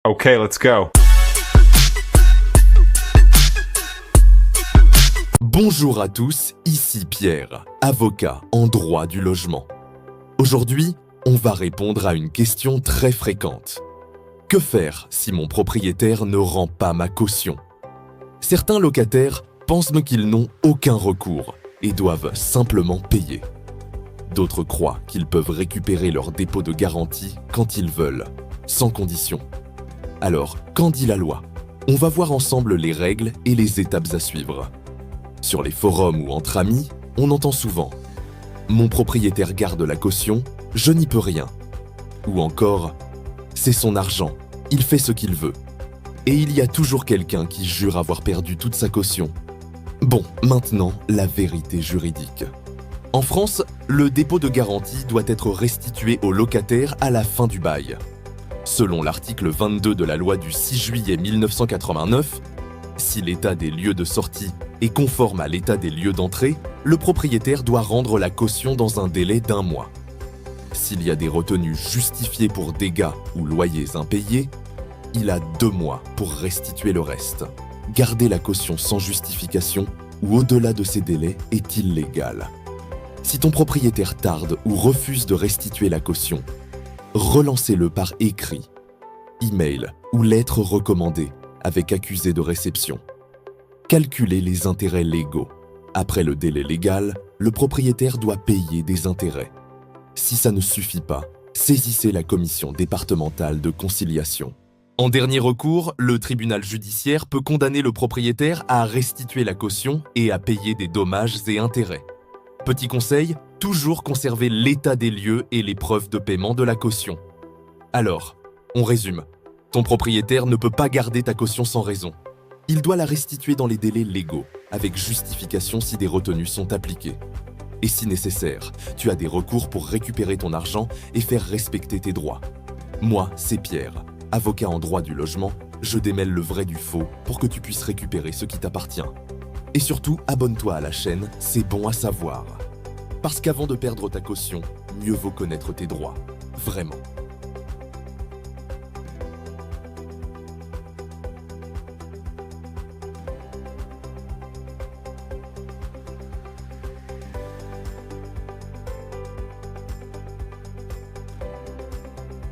Okay, let's go. Bonjour à tous, ici Pierre, avocat en droit du logement. Aujourd'hui, on va répondre à une question très fréquente. Que faire si mon propriétaire ne rend pas ma caution? Certains locataires pensent qu'ils n'ont aucun recours et doivent simplement payer. D'autres croient qu'ils peuvent récupérer leur dépôt de garantie quand ils veulent, sans condition. Alors, qu'en dit la loi? On va voir ensemble les règles et les étapes à suivre. Sur les forums ou entre amis, on entend souvent « Mon propriétaire garde la caution, je n'y peux rien » ou encore « C'est son argent, il fait ce qu'il veut » et il y a toujours quelqu'un qui jure avoir perdu toute sa caution. Bon, maintenant, la vérité juridique. En France, le dépôt de garantie doit être restitué au locataire à la fin du bail. Selon l'article 22 de la loi du 6 juillet 1989, si l'état des lieux de sortie est conforme à l'état des lieux d'entrée, le propriétaire doit rendre la caution dans un délai d'1 mois. S'il y a des retenues justifiées pour dégâts ou loyers impayés, il a 2 mois pour restituer le reste. Garder la caution sans justification ou au-delà de ces délais est illégal. Si ton propriétaire tarde ou refuse de restituer la caution, relancez-le par écrit, email ou lettre recommandée avec accusé de réception. Calculez les intérêts légaux. Après le délai légal, le propriétaire doit payer des intérêts. Si ça ne suffit pas, saisissez la commission départementale de conciliation. En dernier recours, le tribunal judiciaire peut condamner le propriétaire à restituer la caution et à payer des dommages et intérêts. Petit conseil, toujours conserver l'état des lieux et les preuves de paiement de la caution. Alors, on résume. Ton propriétaire ne peut pas garder ta caution sans raison. Il doit la restituer dans les délais légaux, avec justification si des retenues sont appliquées. Et si nécessaire, tu as des recours pour récupérer ton argent et faire respecter tes droits. Moi, c'est Pierre, avocat en droit du logement, je démêle le vrai du faux pour que tu puisses récupérer ce qui t'appartient. Et surtout, abonne-toi à la chaîne, c'est bon à savoir. Parce qu'avant de perdre ta caution, mieux vaut connaître tes droits. Vraiment.